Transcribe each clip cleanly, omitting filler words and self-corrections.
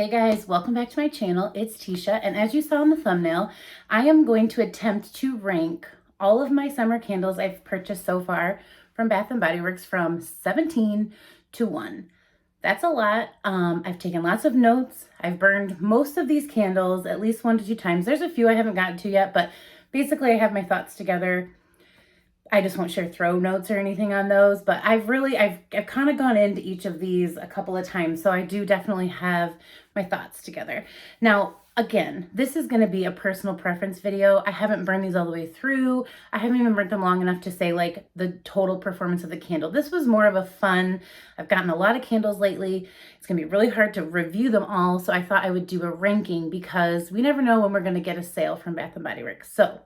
Hey guys, welcome back to my channel. It's Tisha, and as you saw in the thumbnail, I am going to attempt to rank all of my summer candles I've purchased so far from Bath & Body Works from 17 to 1. That's a lot. I've taken lots of notes. I've burned most of these candles at least 1 to 2 times. There's a few I haven't gotten to yet, but basically I have my thoughts together. I just won't share throw notes or anything on those, but I've kind of gone into each of these a couple of times, so I do definitely have my thoughts together. Now, again, this is going to be a personal preference video. I haven't burned these all the way through. I haven't even burnt them long enough to say like the total performance of the candle. This was more of a fun, I've gotten a lot of candles lately. It's going to be really hard to review them all, so I thought I would do a ranking because we never know when we're going to get a sale from Bath & Body Works. So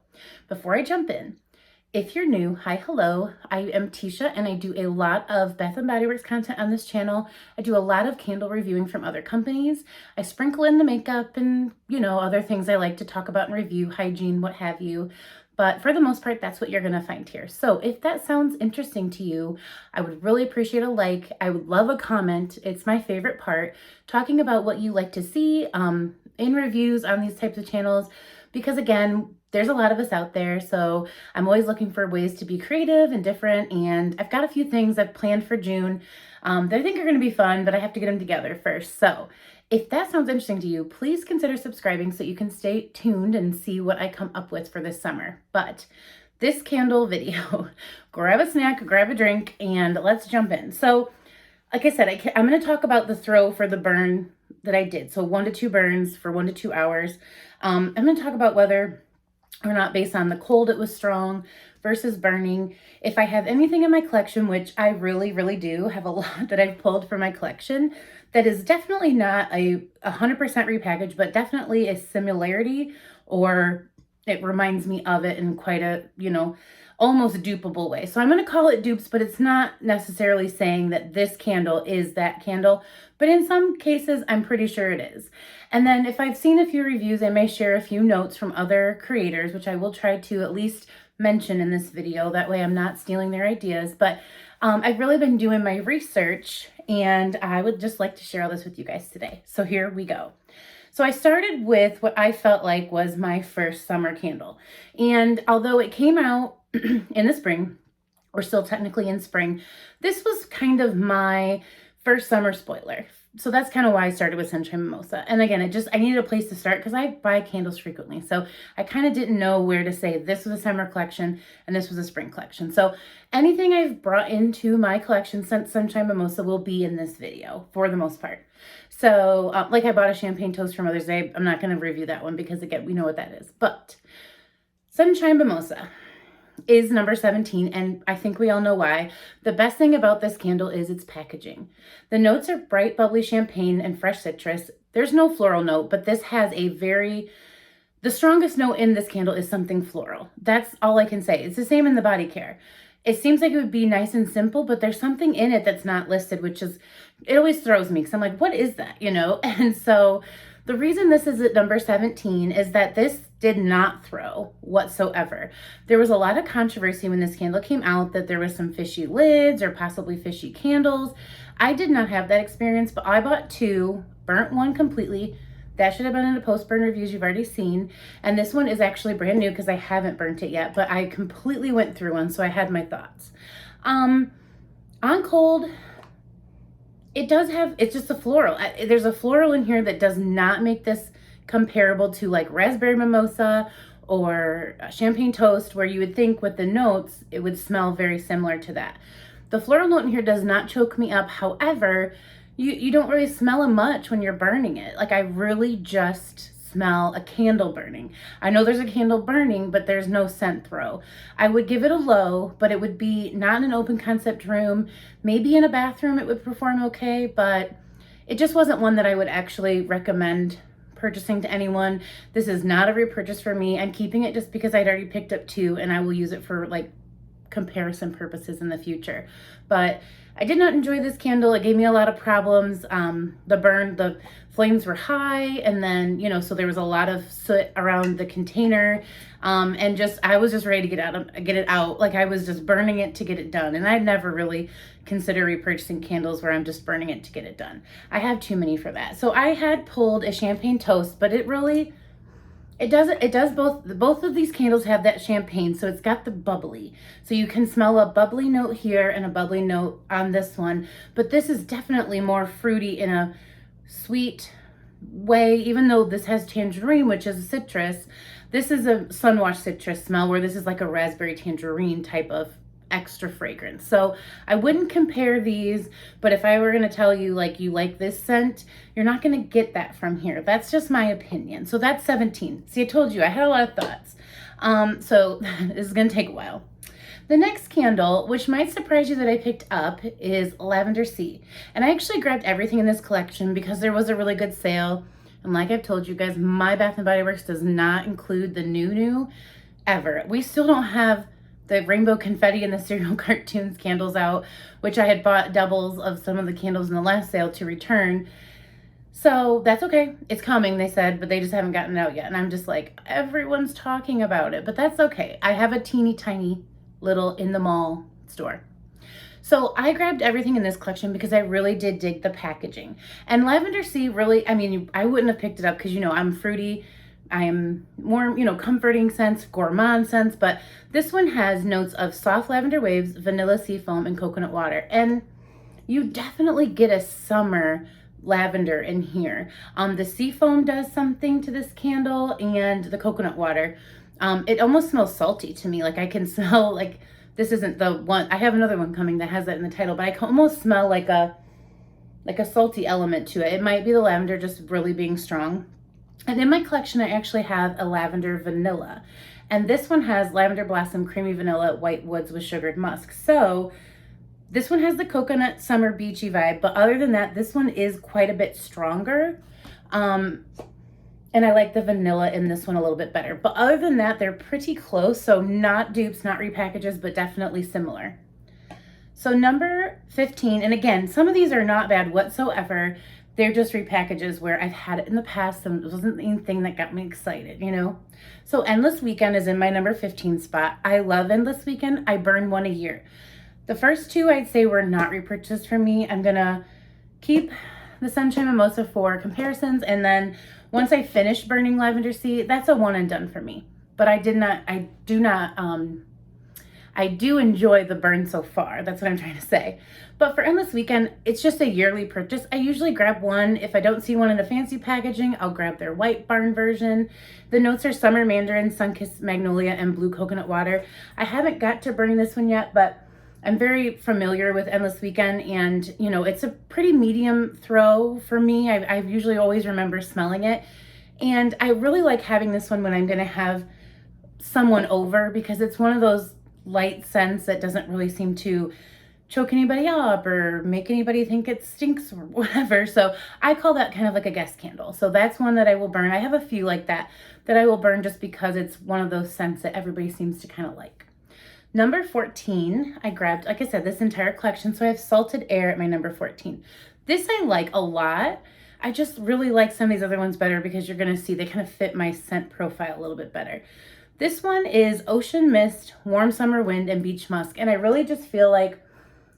before I jump in, if you're new, hi, hello, I am Tisha and I do a lot of Bath & Body Works content on this channel. I do a lot of candle reviewing from other companies. I sprinkle in the makeup and, other things I like to talk about and review, hygiene, what have you. But for the most part, that's what you're going to find here. So if that sounds interesting to you, I would really appreciate a like. I would love a comment. It's my favorite part, talking about what you like to see in reviews on these types of channels. Because again, there's a lot of us out there, so I'm always looking for ways to be creative and different, and I've got a few things I've planned for June that I think are going to be fun, but I have to get them together first. So if that sounds interesting to you, please consider subscribing so you can stay tuned and see what I come up with for this summer. But this candle video, grab a snack, grab a drink, and let's jump in. So like I said, I'm going to talk about the throw for the burn that I did. So 1 to 2 burns for 1 to 2 hours. I'm going to talk about whether or not based on the cold it was strong versus burning. If I have anything in my collection, which I really, really do have a lot that I've pulled from my collection, that is definitely not a 100% repackaged, but definitely a similarity, or it reminds me of it in quite a, almost dupeable way. So I'm going to call it dupes, but it's not necessarily saying that this candle is that candle, but in some cases, I'm pretty sure it is. And then if I've seen a few reviews, I may share a few notes from other creators, which I will try to at least mention in this video. That way I'm not stealing their ideas, but I've really been doing my research and I would just like to share all this with you guys today. So here we go. So I started with what I felt like was my first summer candle. And although it came out in the spring, we're still technically in spring, this was kind of my first summer spoiler. So that's kind of why I started with Sunshine Mimosa. And again, I needed a place to start because I buy candles frequently. So I kind of didn't know where to say this was a summer collection and this was a spring collection. So anything I've brought into my collection since Sunshine Mimosa will be in this video for the most part. So like I bought a champagne toast for Mother's Day. I'm not going to review that one because again, we know what that is. But Sunshine Mimosa is number 17, and I think we all know why. The best thing about this candle is its packaging. The notes are bright, bubbly champagne and fresh citrus. There's no floral note, but this has the strongest note in this candle is something floral. That's all I can say. It's the same in the body care. It seems like it would be nice and simple, but there's something in it that's not listed, it always throws me because I'm like, what is that, And so the reason this is at number 17 is that this did not throw whatsoever. There was a lot of controversy when this candle came out that there was some fishy lids or possibly fishy candles. I did not have that experience, but I bought 2, burnt 1 completely. That should have been in the post-burn reviews you've already seen. And this one is actually brand new because I haven't burnt it yet, but I completely went through one, so I had my thoughts. On cold, it's just a floral. There's a floral in here that does not make this comparable to like raspberry mimosa or champagne toast, where you would think with the notes, it would smell very similar to that. The floral note in here does not choke me up. However, you don't really smell it much when you're burning it. Like I really just smell a candle burning. I know there's a candle burning, but there's no scent throw. I would give it a low, but it would be not in an open concept room. Maybe in a bathroom it would perform okay, but it just wasn't one that I would actually recommend purchasing to anyone. This is not a repurchase for me. I'm keeping it just because I'd already picked up 2 and I will use it for like comparison purposes in the future. But I did not enjoy this candle. It gave me a lot of problems. The flames were high, and then, you know, so there was a lot of soot around the container. And I was just ready to get it out. Like, I was just burning it to get it done. And I'd never really consider repurchasing candles where I'm just burning it to get it done. I have too many for that. So I had pulled a champagne toast, but it does both of these candles have that champagne, so it's got the bubbly. So you can smell a bubbly note here and a bubbly note on this one, but this is definitely more fruity in a sweet way, even though this has tangerine, which is a citrus. This is a sunwash citrus smell, where this is like a raspberry tangerine type of extra fragrance. So I wouldn't compare these, but if I were going to tell you, like, you like this scent, you're not going to get that from here. That's just my opinion. So that's 17. See, I told you I had a lot of thoughts. So this is going to take a while. The next candle, which might surprise you that I picked up, is Lavender C. And I actually grabbed everything in this collection because there was a really good sale. And like I've told you guys, my Bath & Body Works does not include the new ever. We still don't have the rainbow confetti and the cereal cartoons candles out, which I had bought doubles of some of the candles in the last sale to return. So that's okay. It's coming, they said, but they just haven't gotten it out yet. And I'm just like, everyone's talking about it, but that's okay. I have a teeny tiny little in the mall store. So I grabbed everything in this collection because I really did dig the packaging. And Lavender C really, I mean, I wouldn't have picked it up because, you know, I'm fruity. I am more, you know, comforting scents, gourmand scents, but this one has notes of soft lavender waves, vanilla sea foam, and coconut water. And you definitely get a summer lavender in here. The sea foam does something to this candle, and the coconut water. It almost smells salty to me. Like, I can smell, like, this isn't the one. I have another one coming that has that in the title, but I can almost smell like a salty element to it. It might be the lavender just really being strong. And in my collection, I actually have a lavender vanilla. And this one has lavender blossom, creamy vanilla, white woods with sugared musk. So this one has the coconut summer beachy vibe. But other than that, this one is quite a bit stronger. And I like the vanilla in this one a little bit better. But other than that, they're pretty close. So not dupes, not repackages, but definitely similar. So number 15, and again, some of these are not bad whatsoever. They're just repackages where I've had it in the past and it wasn't anything that got me excited, you know? So Endless Weekend is in my number 15 spot. I love Endless Weekend. I burn one a year. The first two I'd say were not repurchased for me. I'm gonna keep the Sunshine Mimosa for comparisons, and then once I finish burning Lavender C, that's a one and done for me. But I do enjoy the burn so far. That's what I'm trying to say. But for Endless Weekend, it's just a yearly purchase. I usually grab one. If I don't see one in a fancy packaging, I'll grab their whitebarn version. The notes are summer mandarin, sun-kissed magnolia, and blue coconut water. I haven't got to burning this one yet, but I'm very familiar with Endless Weekend, and you know, it's a pretty medium throw for me. I usually always remember smelling it, and I really like having this one when I'm gonna have someone over, because it's one of those light scents that doesn't really seem to choke anybody up or make anybody think it stinks or whatever. So I call that kind of like a guest candle. So that's one that I will burn. I have a few like that I will burn just because it's one of those scents that everybody seems to kind of like. Number 14, I grabbed, like I said, this entire collection. So I have Salted Air at my number 14. This I like a lot. I just really like some of these other ones better because you're going to see they kind of fit my scent profile a little bit better. This one is Ocean Mist, Warm Summer Wind, and Beach Musk. And I really just feel like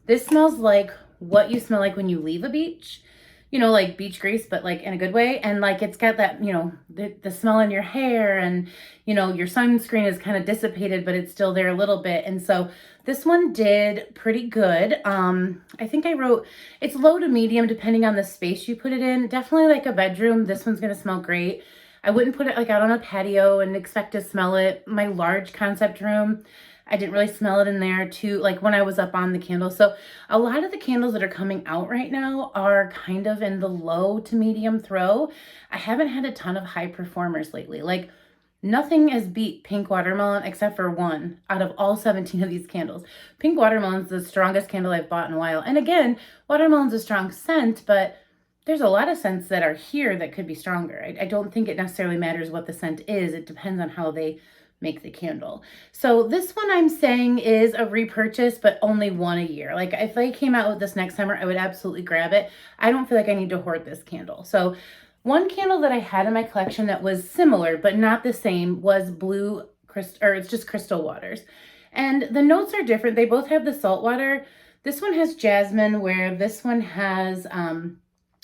this smells like what you smell like when you leave a beach. You know, like beach grease, but like in a good way. And like it's got that, you know, the smell in your hair, and, you know, your sunscreen is kind of dissipated, but it's still there a little bit. And so this one did pretty good. I think I wrote, it's low to medium depending on the space you put it in. Definitely like a bedroom. This one's going to smell great. I wouldn't put it like out on a patio and expect to smell it. My large concept room, I didn't really smell it in there too, like when I was up on the candle. So a lot of the candles that are coming out right now are kind of in the low to medium throw. I haven't had a ton of high performers lately. Like nothing has beat Pink Watermelon except for one out of all 17 of these candles. Pink Watermelon's the strongest candle I've bought in a while. And again, watermelon's a strong scent, but there's a lot of scents that are here that could be stronger. I don't think it necessarily matters what the scent is. It depends on how they make the candle. So this one I'm saying is a repurchase, but only one a year. Like if they came out with this next summer, I would absolutely grab it. I don't feel like I need to hoard this candle. So one candle that I had in my collection that was similar, but not the same, was blue crystal, or it's just crystal waters. And the notes are different. They both have the salt water. This one has jasmine, where this one has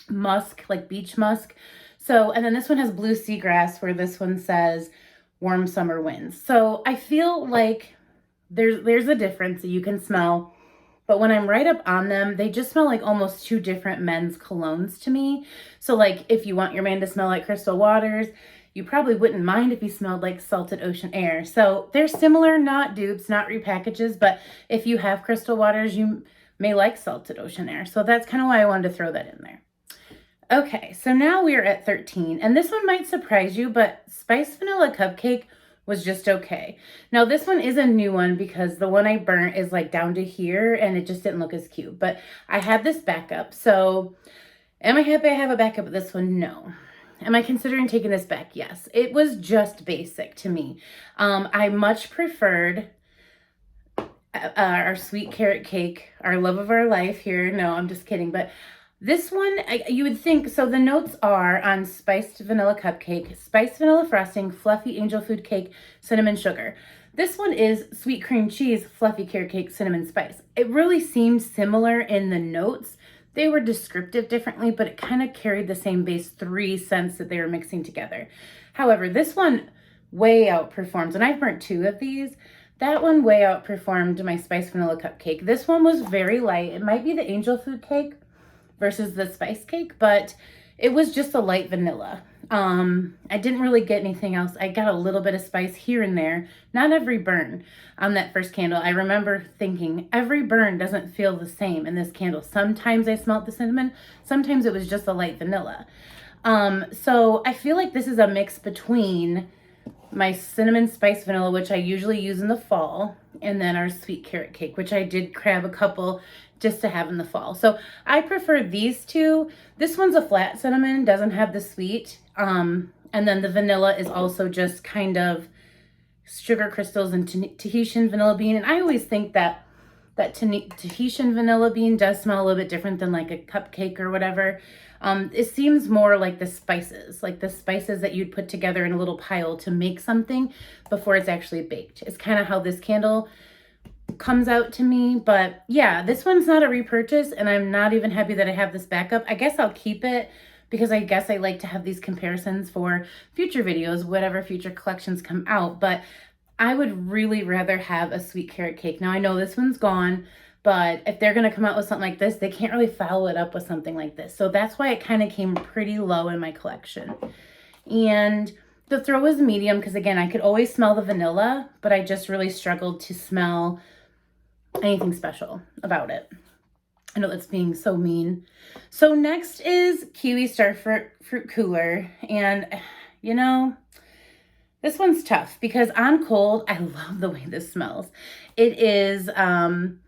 musk, like beach musk. So, and then this one has blue seagrass, where this one says warm summer winds. So I feel like there's a difference that you can smell, but when I'm right up on them, they just smell like almost two different men's colognes to me. So like if you want your man to smell like crystal waters, you probably wouldn't mind if he smelled like salted ocean air. So they're similar, not dupes, not repackages, but if you have crystal waters, you may like salted ocean air. So that's kind of why I wanted to throw that in there. Okay, so now we're at 13, and this one might surprise you, but Spiced Vanilla Cupcake was just okay. Now this one is a new one because the one I burnt is like down to here and it just didn't look as cute, but I had this backup. So am I happy I have a backup of this one? No. Am I considering taking this back? Yes. It was just basic to me. I much preferred our sweet carrot cake, our love of our life here. No, I'm just kidding. But this one, you would think, so the notes are on Spiced Vanilla Cupcake, Spiced Vanilla Frosting, Fluffy Angel Food Cake, Cinnamon Sugar. This one is Sweet Cream Cheese, Fluffy Carrot Cake, Cinnamon Spice. It really seemed similar in the notes. They were descriptive differently, but it kind of carried the same base 3 scents that they were mixing together. However, this one way outperforms, and I've burnt 2 of these. That one way outperformed my Spiced Vanilla Cupcake. This one was very light. It might be the Angel Food Cake versus the spice cake, but it was just a light vanilla. I didn't really get anything else. I got a little bit of spice here and there, not every burn on that first candle. I remember thinking every burn doesn't feel the same in this candle. Sometimes I smelled the cinnamon, sometimes it was just a light vanilla. So I feel like this is a mix between my cinnamon spice vanilla, which I usually use in the fall, and then our sweet carrot cake, which I did grab a couple just to have in the fall. So I prefer these two. This one's a flat cinnamon, doesn't have the sweet. And then the vanilla is also just kind of sugar crystals and Tahitian vanilla bean. And I always think that Tahitian vanilla bean does smell a little bit different than like a cupcake or whatever. It seems more like the spices that you'd put together in a little pile to make something before it's actually baked. It's kind of how this candle comes out to me. But yeah, this one's not a repurchase, and I'm not even happy that I have this backup. I guess I'll keep it because I guess I like to have these comparisons for future videos, whatever future collections come out. But I would really rather have a sweet carrot cake. Now I know this one's gone, but if they're going to come out with something like this, they can't really follow it up with something like this. So that's why it kind of came pretty low in my collection. And the throw was medium because, again, I could always smell the vanilla, but I just really struggled to smell anything special about it. I know that's being so mean. So next is Kiwi Starfruit Fruit Cooler. And, you know, this one's tough because on cold, I love the way this smells. It is the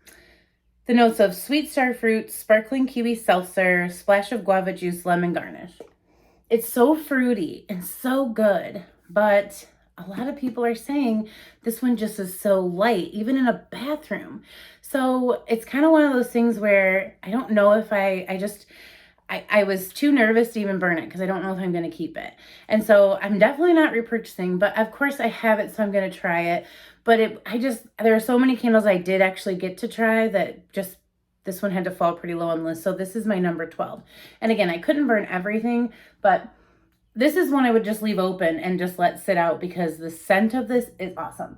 notes of sweet starfruit, sparkling kiwi seltzer, splash of guava juice, lemon garnish. It's so fruity and so good, but a lot of people are saying this one just is so light, even in a bathroom. So it's kind of one of those things where I don't know if I was too nervous to even burn it because I don't know if I'm going to keep it. And so I'm definitely not repurchasing, but of course I have it, so I'm going to try it. But there are so many candles I did actually get to try that just, this one had to fall pretty low on the list. So this is my number 12. And again, I couldn't burn everything, but this is one I would just leave open and just let sit out because the scent of this is awesome.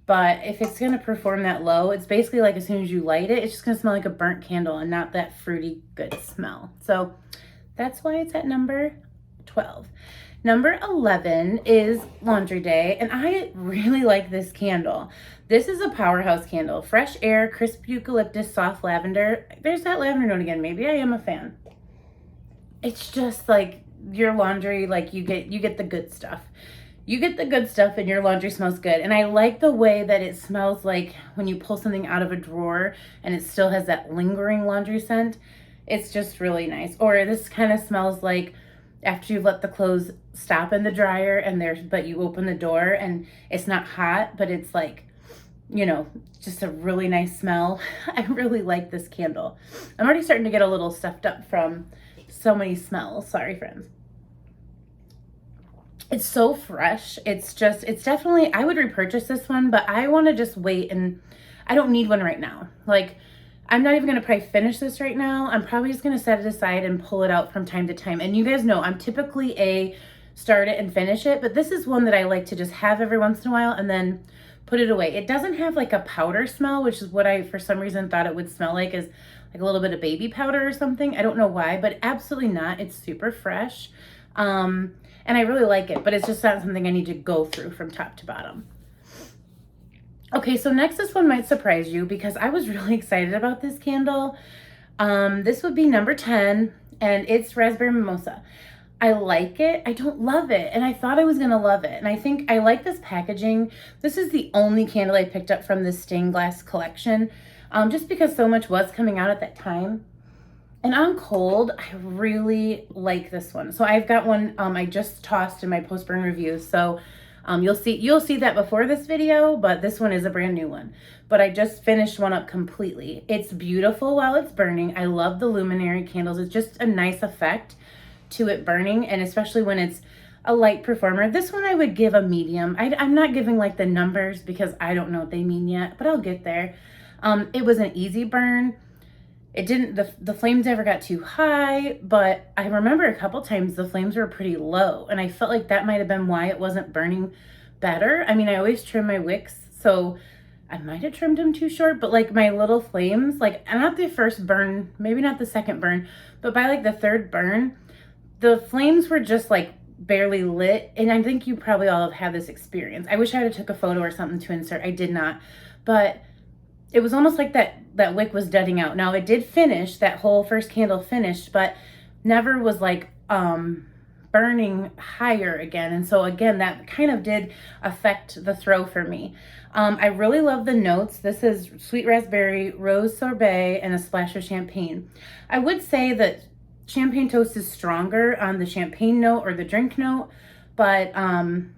But if it's going to perform that low, it's basically like as soon as you light it, it's just going to smell like a burnt candle and not that fruity good smell. So that's why it's at number 12. Number 11 is Laundry Day, and I really like this candle. This is a powerhouse candle. Fresh air, crisp eucalyptus, soft lavender. There's that lavender note again. Maybe I am a fan. It's just like your laundry, like you get the good stuff. You get the good stuff and your laundry smells good. And I like the way that it smells like when you pull something out of a drawer and it still has that lingering laundry scent. It's just really nice. Or this kind of smells like after you've let the clothes stop in the dryer and but you open the door and it's not hot, but it's like, you know, just a really nice smell. I really like this candle. I'm already starting to get a little stuffed up from so many smells. Sorry, friends. It's so fresh. It's definitely, I would repurchase this one, but I want to just wait, and I don't need one right now. Like, I'm not even going to probably finish this right now. I'm probably just going to set it aside and pull it out from time to time. And you guys know I'm typically a start it and finish it, but this is one that I like to just have every once in a while and then put it away. It doesn't have like a powder smell, which is what I, for some reason, thought it would smell like, is like a little bit of baby powder or something. I don't know why, but absolutely not. It's super fresh. And I really like it, but it's just not something I need to go through from top to bottom. Okay, so next, this one might surprise you because I was really excited about this candle. This would be number 10, and it's Raspberry Mimosa. I like it. I don't love it, and I thought I was gonna love it. And I think I like this packaging. This is the only candle I picked up from this stained glass collection, just because so much was coming out at that time. And on cold, I really like this one. So I've got one I just tossed in my post-burn reviews. So you'll see that before this video, but this one is a brand new one. But I just finished one up completely. It's beautiful while it's burning. I love the luminary candles. It's just a nice effect to it burning, and especially when it's a light performer. This one I would give a medium. I'm not giving like the numbers because I don't know what they mean yet, but I'll get there. It was an easy burn. It didn't, the flames never got too high, but I remember a couple times the flames were pretty low, and I felt like that might have been why it wasn't burning better. I mean, I always trim my wicks, so I might have trimmed them too short, but like my little flames, like not the first burn, maybe not the second burn, but by like the third burn, the flames were just like barely lit. And I think you probably all have had this experience. I wish I had took a photo or something to insert. I did not, but it was almost like that wick was deading out. Now it did finish, that whole first candle finished, but never was like burning higher again. And so again, that kind of did affect the throw for me. I really love the notes. This is sweet raspberry, rose sorbet, and a splash of champagne. I would say that champagne toast is stronger on the champagne note or the drink note, but and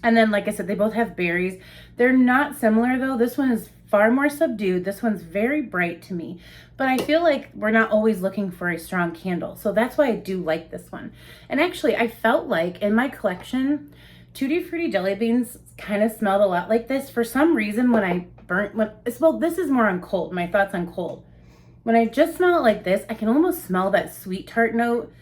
then like I said, they both have berries. They're not similar though. This one is far more subdued. This one's very bright to me, but I feel like we're not always looking for a strong candle. So that's why I do like this one. And actually I felt like in my collection, Tutti Frutti jelly beans kind of smelled a lot like this. For some reason when I burnt, well, this is more on cold, my thoughts on cold. When I just smell it like this, I can almost smell that sweet tart note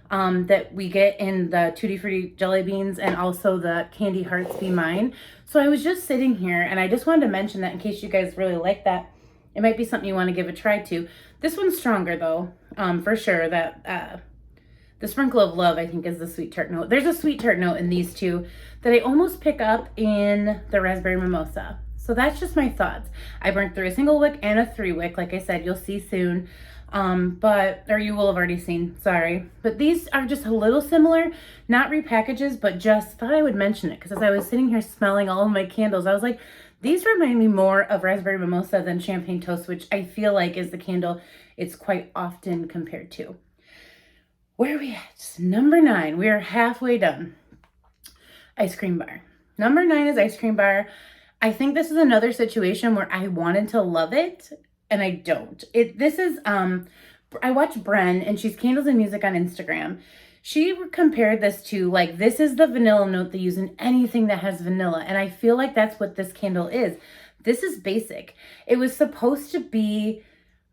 that we get in the Tutti Frutti jelly beans, and also the Candy Hearts Be Mine. So I was just sitting here and I just wanted to mention that in case you guys really like that. It might be something you want to give a try to. This one's stronger though, for sure. That the Sprinkle of Love, I think, is the sweet tart note. There's a sweet tart note in these two that I almost pick up in the Raspberry Mimosa. So that's just my thoughts. I burnt through a single wick and a 3 wick. Like I said, you'll see soon. Or you will have already seen, sorry. But these are just a little similar, not repackages, but just thought I would mention it because as I was sitting here smelling all of my candles, I was like, these remind me more of Raspberry Mimosa than Champagne Toast, which I feel like is the candle it's quite often compared to. Where are we at? Number 9. We are halfway done. Ice Cream Bar. Number 9 is Ice Cream Bar. I think this is another situation where I wanted to love it and I don't. I watch Bren, and she's Candles and Music on Instagram. She compared this to, like, this is the vanilla note they use in anything that has vanilla. And I feel like that's what this candle is. This is basic. It was supposed to be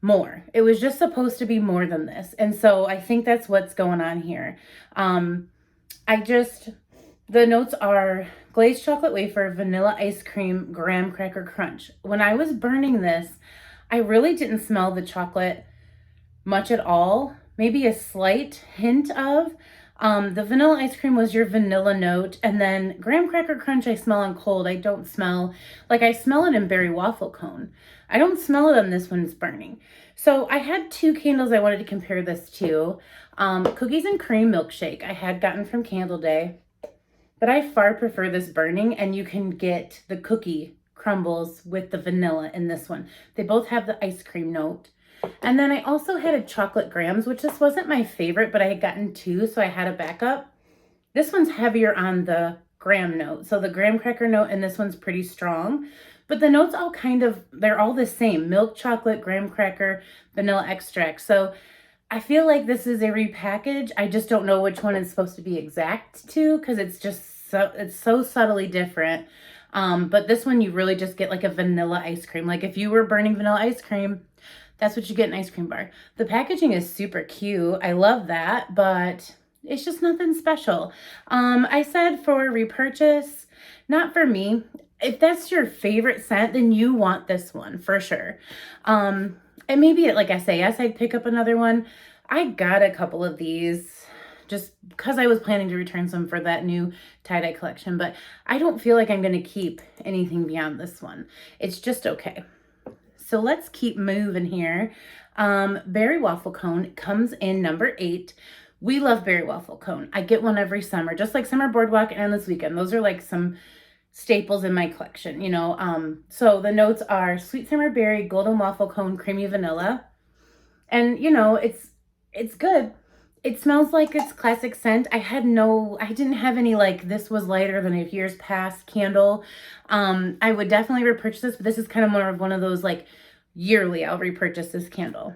more. It was just supposed to be more than this. And so I think that's what's going on here. The notes are glazed chocolate wafer, vanilla ice cream, graham cracker crunch. When I was burning this, I really didn't smell the chocolate much at all. Maybe a slight hint of. The vanilla ice cream was your vanilla note. And then graham cracker crunch I smell on cold. I don't smell, like I smell it in berry waffle cone. I don't smell it on this when it's burning. So I had 2 candles I wanted to compare this to. Cookies and cream milkshake I had gotten from Candle Day. But I far prefer this burning, and you can get the cookie crumbles with the vanilla in this one. They both have the ice cream note. And then I also had a chocolate grams, which this wasn't my favorite, but I had gotten 2, so I had a backup. This one's heavier on the graham note. So the graham cracker note and this one's pretty strong. But the notes all they're all the same. Milk chocolate, graham cracker, vanilla extract. So I feel like this is a repackage. I just don't know which one it's supposed to be exact to because it's so subtly different. But this one you really just get like a vanilla ice cream. Like if you were burning vanilla ice cream, that's what you get in an ice cream bar. The packaging is super cute. I love that, but it's just nothing special. I said for repurchase, not for me. If that's your favorite scent, then you want this one for sure. And maybe at like SAS, I'd pick up another one. I got a couple of these just because I was planning to return some for that new tie-dye collection, but I don't feel like I'm going to keep anything beyond this one. It's just okay. So let's keep moving here. Berry waffle cone comes in number 8. We love berry waffle cone. I get one every summer, just like summer boardwalk and this weekend. Those are like some staples in my collection, you know. So the notes are sweet summer berry, golden waffle cone, creamy vanilla. And you know, it's good. It smells like its classic scent. I didn't have any like this was lighter than a years past candle. I would definitely repurchase this, but this is kind of more of one of those like yearly I'll repurchase this candle.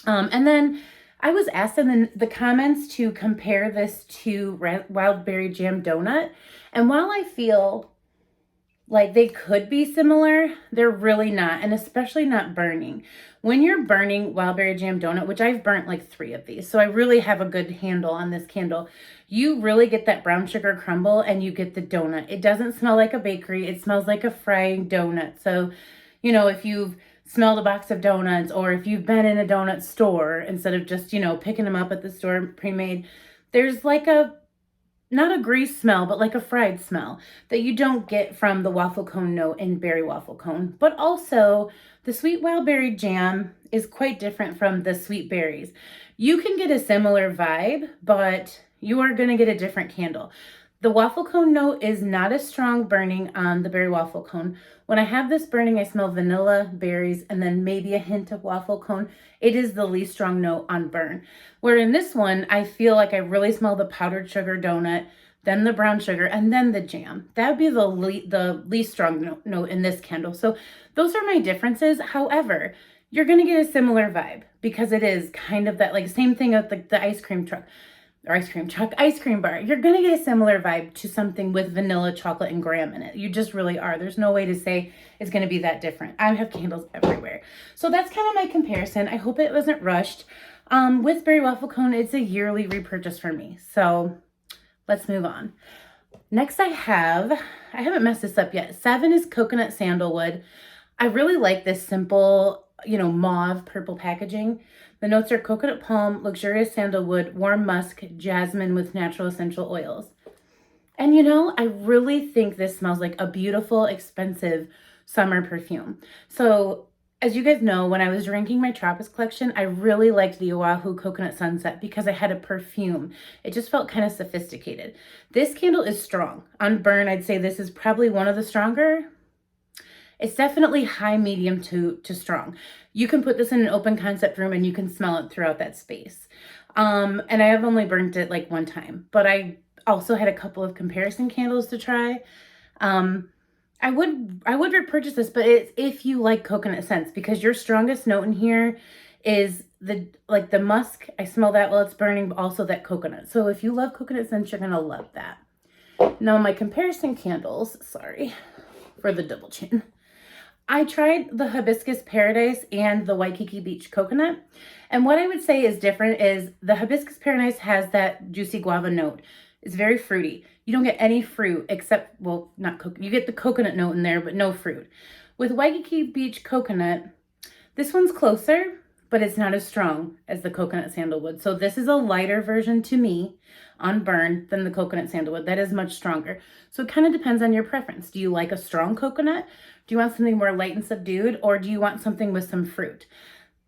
And then I was asked in the comments to compare this to wild berry jam donut. And while I feel like they could be similar, they're really not, and especially not burning. When you're burning wild berry jam donut, which I've burnt like 3 of these, so I really have a good handle on this candle, you really get that brown sugar crumble and you get the donut. It doesn't smell like a bakery. It smells like a frying donut. So, you know, if you've smelled a box of donuts or if you've been in a donut store instead of just, you know, picking them up at the store pre-made, there's like not a grease smell, but like a fried smell that you don't get from the waffle cone note in berry waffle cone. But also the sweet wild berry jam is quite different from the sweet berries. You can get a similar vibe, but you are going to get a different candle. The waffle cone note is not as strong burning on the berry waffle cone. When I have this burning, I smell vanilla, berries, and then maybe a hint of waffle cone. It is the least strong note on burn. Where in this one, I feel like I really smell the powdered sugar donut, then the brown sugar, and then the jam. That would be the least strong note in this candle. So those are my differences. However, you're going to get a similar vibe because it is kind of that like same thing with like the ice cream bar. You're going to get a similar vibe to something with vanilla, chocolate, and graham in it. You just really are. There's no way to say it's going to be that different. I have candles everywhere. So that's kind of my comparison. I hope it wasn't rushed. With berry waffle cone, it's a yearly repurchase for me. So let's move on. Next I haven't messed this up yet. 7 is coconut sandalwood. I really like this simple, you know, mauve purple packaging. The notes are coconut palm, luxurious sandalwood, warm musk, jasmine with natural essential oils. And you know, I really think this smells like a beautiful, expensive summer perfume. So as you guys know, when I was drinking my Tropics collection, I really liked the Oahu Coconut Sunset because I had a perfume. It just felt kind of sophisticated. This candle is strong. On burn, I'd say this is probably one of the stronger. It's definitely high, medium to strong. You can put this in an open concept room and you can smell it throughout that space. And I have only burnt it like 1 time, but I also had a couple of comparison candles to try. I would repurchase this, but it's if you like coconut scents because your strongest note in here is the musk. I smell that while it's burning, but also that coconut. So if you love coconut scents, you're gonna love that. Now my comparison candles, sorry for the double chin. I tried the Hibiscus Paradise and the Waikiki Beach Coconut. And what I would say is different is the Hibiscus Paradise has that juicy guava note. It's very fruity. You don't get any fruit except, well, not coconut. You get the coconut note in there, but no fruit. With Waikiki Beach Coconut, this one's closer, but it's not as strong as the coconut sandalwood. So this is a lighter version to me on burn than the coconut sandalwood. That is much stronger. So it kind of depends on your preference. Do you like a strong coconut? Do you want something more light and subdued? Or do you want something with some fruit?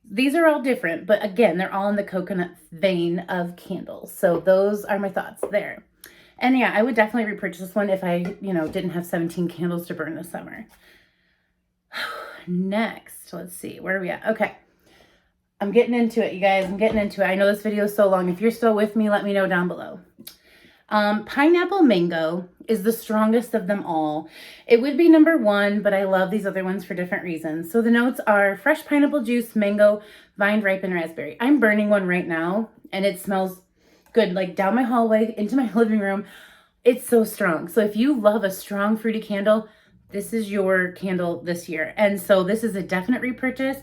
These are all different, but again, they're all in the coconut vein of candles. So those are my thoughts there. And yeah, I would definitely repurchase this one if I, didn't have 17 candles to burn this summer. Next, let's see, where are we at? Okay. I'm getting into it, you guys. I'm getting into it. I know this video is so long. If you're still with me, let me know down below. Pineapple mango is the strongest of them all. It would be number one, but I love these other ones for different reasons. So the notes are fresh pineapple juice, mango, vine ripened raspberry. I'm burning one right now and it smells good, like down my hallway into my living room. It's so strong. So if you love a strong fruity candle, this is your candle this year. And so this is a definite repurchase.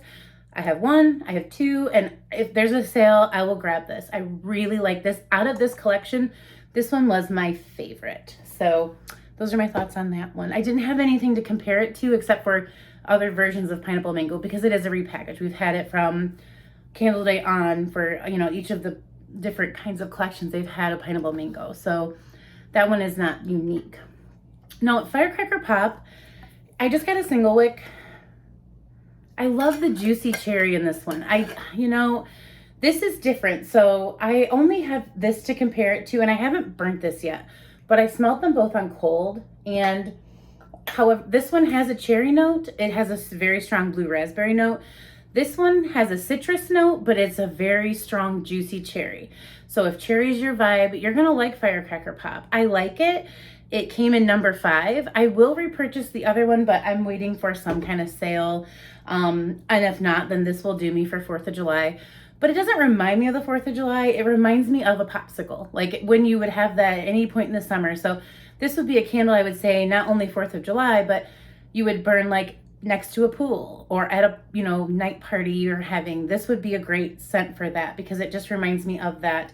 I have one, I have two, and if there's a sale, I will grab this. I really like this. Out of this collection, this one was my favorite. So those are my thoughts on that one. I didn't have anything to compare it to except for other versions of pineapple mango because it is a repackage. We've had it from Candle Day on for, you know, each of the different kinds of collections they've had a pineapple mango. So that one is not unique. Now, Firecracker Pop, I just got a single wick. I love the juicy cherry in this one. You know, this is different. So I only have this to compare it to, and I haven't burnt this yet, but I smelled them both on cold. And however, this one has a cherry note. It has a very strong blue raspberry note. This one has a citrus note, but it's a very strong juicy cherry. So if cherry is your vibe, you're gonna like Firecracker Pop. I like it. It came in number 5. I will repurchase the other one, but I'm waiting for some kind of sale. And if not, then this will do me for 4th of July. But it doesn't remind me of the 4th of July. It reminds me of a popsicle, like when you would have that at any point in the summer. So this would be a candle, I would say, not only 4th of July, but you would burn like next to a pool or at a, you know, night party you're having. This would be a great scent for that because it just reminds me of that,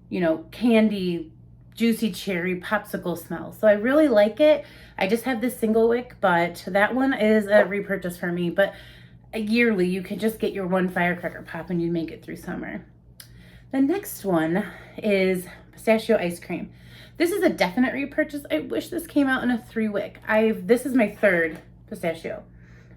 you know, candy, juicy cherry popsicle smell. So I really like it. I just have this single wick, but that one is a repurchase for me. But yearly, you can just get your one Firecracker Pop and you make it through summer. The next one is Pistachio Ice Cream. This is a definite repurchase. I wish this came out in a 3-wick. This is my 3rd Pistachio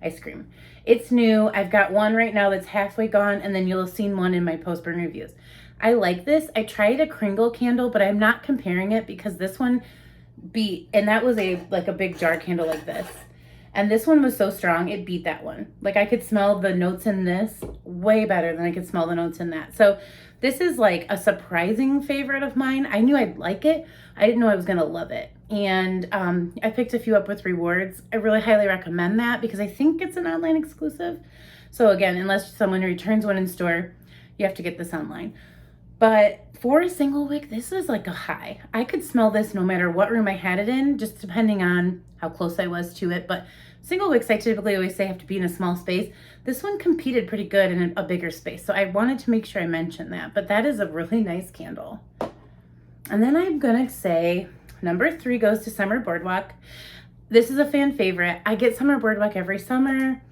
Ice Cream. It's new. I've got one right now that's halfway gone, and then you'll have seen one in my post-burn reviews. I like this. I tried a Kringle candle, but I'm not comparing it because this one beat, and that was like a big jar candle like this. And this one was so strong, it beat that one. Like I could smell the notes in this way better than I could smell the notes in that. So this is like a surprising favorite of mine. I knew I'd like it. I didn't know I was gonna love it. And I picked a few up with rewards. I really highly recommend that because I think it's an online exclusive. So again, unless someone returns one in store, you have to get this online. But for a single wick, this is like a high. I could smell this no matter what room I had it in, just depending on how close I was to it. But single wicks, I typically always say have to be in a small space. This one competed pretty good in a bigger space. So I wanted to make sure I mentioned that. But that is a really nice candle. And then I'm gonna say number 3 goes to Summer Boardwalk. This is a fan favorite. I get Summer Boardwalk every summer.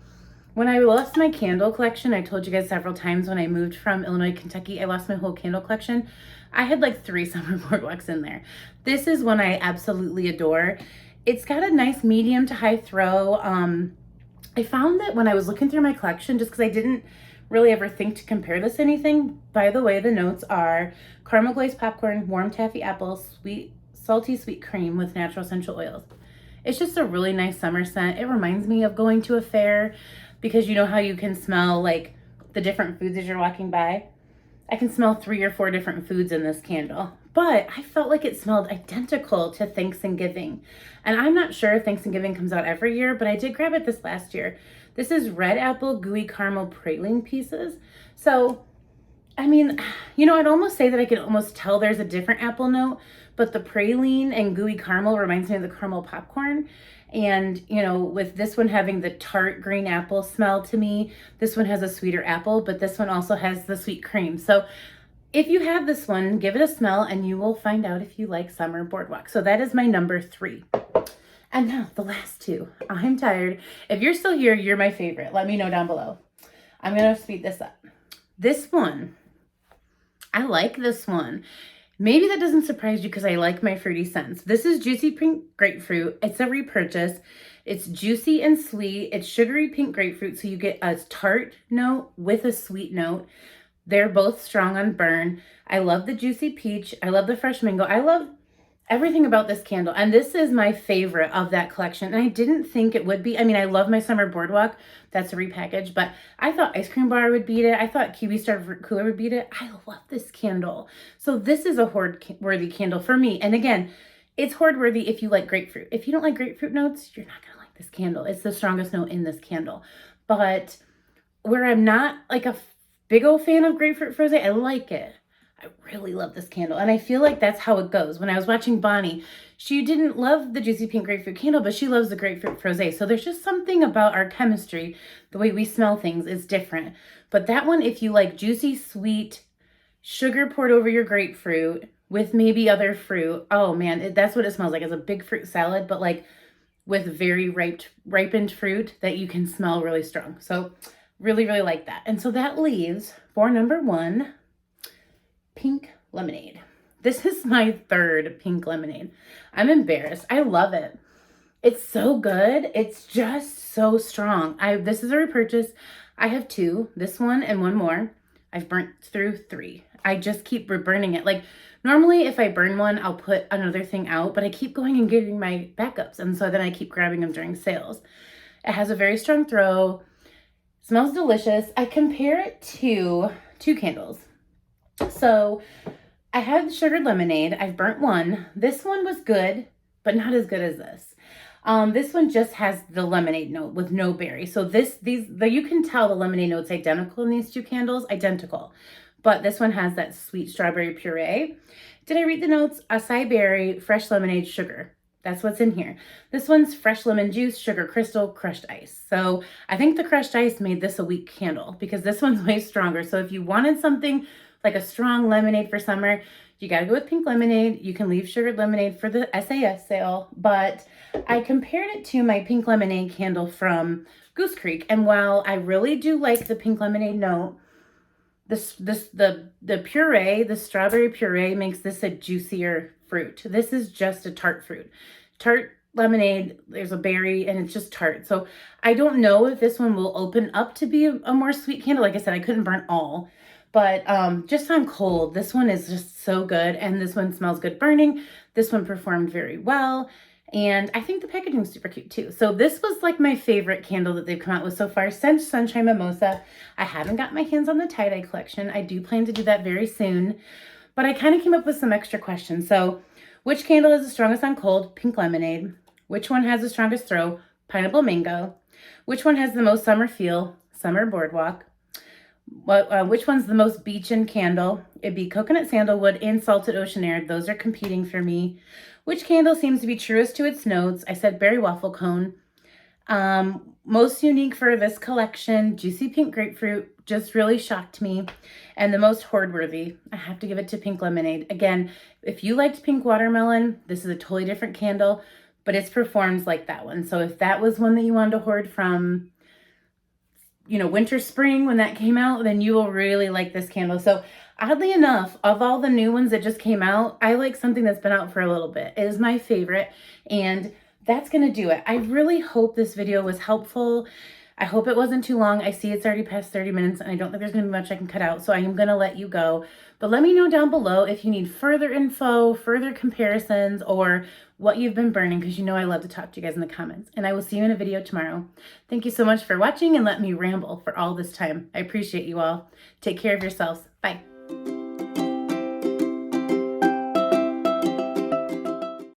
When I lost my candle collection, I told you guys several times when I moved from Illinois, Kentucky, I lost my whole candle collection. I had like 3 Summer Boardwalks in there. This is one I absolutely adore. It's got a nice medium to high throw. I found that when I was looking through my collection, just because I didn't really ever think to compare this to anything, by the way, the notes are caramel glazed popcorn, warm taffy apple, salty sweet cream with natural essential oils. It's just a really nice summer scent. It reminds me of going to a fair, because you know how you can smell like the different foods as you're walking by? I can smell 3 or 4 different foods in this candle, but I felt like it smelled identical to Thanksgiving. And I'm not sure if Thanksgiving comes out every year, but I did grab it this last year. This is red apple gooey caramel praline pieces. So, I mean, you know, I'd almost say that I can almost tell there's a different apple note, but the praline and gooey caramel reminds me of the caramel popcorn. And, you know, with this one having the tart green apple smell to me, this one has a sweeter apple, but this one also has the sweet cream. So if you have this one, give it a smell and you will find out if you like Summer Boardwalk. So that is my number 3. And now the last 2. I'm tired. If you're still here, you're my favorite. Let me know down below. I'm going to speed this up. This one, I like this one. Maybe that doesn't surprise you because I like my fruity scents. This is Juicy Pink Grapefruit. It's a repurchase. It's juicy and sweet. It's sugary pink grapefruit, so you get a tart note with a sweet note. They're both strong on burn. I love the juicy peach. I love the fresh mango. I love everything about this candle. And this is my favorite of that collection. And I didn't think it would be. I mean, I love my summer Boardwalk. That's a repackage. But I thought Ice Cream Bar would beat it. I thought Kiwi Star Cooler would beat it. I love this candle. So this is a hoard-worthy candle for me. And again, it's hoard-worthy if you like grapefruit. If you don't like grapefruit notes, you're not going to like this candle. It's the strongest note in this candle. But where I'm not like a big old fan of grapefruit frosé, I like it. I really love this candle. And I feel like that's how it goes. When I was watching Bonnie, she didn't love the Juicy Pink Grapefruit candle, but she loves the grapefruit frosé. So there's just something about our chemistry, the way we smell things is different. But that one, if you like juicy, sweet, sugar poured over your grapefruit with maybe other fruit, oh man, that's what it smells like. It's a big fruit salad, but like with very ripened fruit that you can smell really strong. So really, really like that. And so that leaves for number 1, pink lemonade. This is my 3rd pink lemonade. I'm embarrassed. I love it. It's so good. It's just so strong. This is a repurchase. I have 2, this one and one more. I've burnt through 3. I just keep burning it. Like normally if I burn one, I'll put another thing out, but I keep going and getting my backups. And so then I keep grabbing them during sales. It has a very strong throw. Smells delicious. I compare it to 2 candles. So I had sugared lemonade. I've burnt one. This one was good, but not as good as this. This one just has the lemonade note with no berry. So you can tell the lemonade note's identical in these 2 candles, identical. But this one has that sweet strawberry puree. Did I read the notes? Acai berry, fresh lemonade, sugar. That's what's in here. This one's fresh lemon juice, sugar crystal, crushed ice. So I think the crushed ice made this a weak candle because this one's way stronger. So if you wanted something like a strong lemonade for summer, you got to go with pink lemonade. You can leave sugared lemonade for the SAS sale, but I compared it to my pink lemonade candle from Goose Creek. And while I really do like the pink lemonade note, the puree, the strawberry puree makes this a juicier fruit. This is just a tart fruit. Tart lemonade, there's a berry and it's just tart. So I don't know if this one will open up to be a more sweet candle. Like I said, I couldn't burn all. But just on cold, this one is just so good. And this one smells good burning. This one performed very well. And I think the packaging is super cute too. So this was like my favorite candle that they've come out with so far since Sunshine Mimosa. I haven't got my hands on the tie-dye collection. I do plan to do that very soon. But I kind of came up with some extra questions. So which candle is the strongest on cold? Pink lemonade. Which one has the strongest throw? Pineapple mango. Which one has the most summer feel? Summer Boardwalk. Which one's the most beach-in candle? It'd be coconut sandalwood and salted ocean air. Those are competing for me. Which candle seems to be truest to its notes? I said berry waffle cone. Most unique for this collection, juicy pink grapefruit, just really shocked me. And the most hoard-worthy, I have to give it to pink lemonade. Again, if you liked pink watermelon, this is a totally different candle, but it performs like that one. So if that was one that you wanted to hoard from, you know, winter, spring, when that came out, then you will really like this candle. So oddly enough, of all the new ones that just came out, I like something that's been out for a little bit. It is my favorite, and that's going to do it. I really hope this video was helpful. I hope it wasn't too long. I see it's already past 30 minutes, and I don't think there's going to be much I can cut out, so I am going to let you go. But let me know down below if you need further info, further comparisons, or what you've been burning, because you know I love to talk to you guys in the comments. And I will see you in a video tomorrow. Thank you so much for watching and let me ramble for all this time. I appreciate you all. Take care of yourselves. Bye.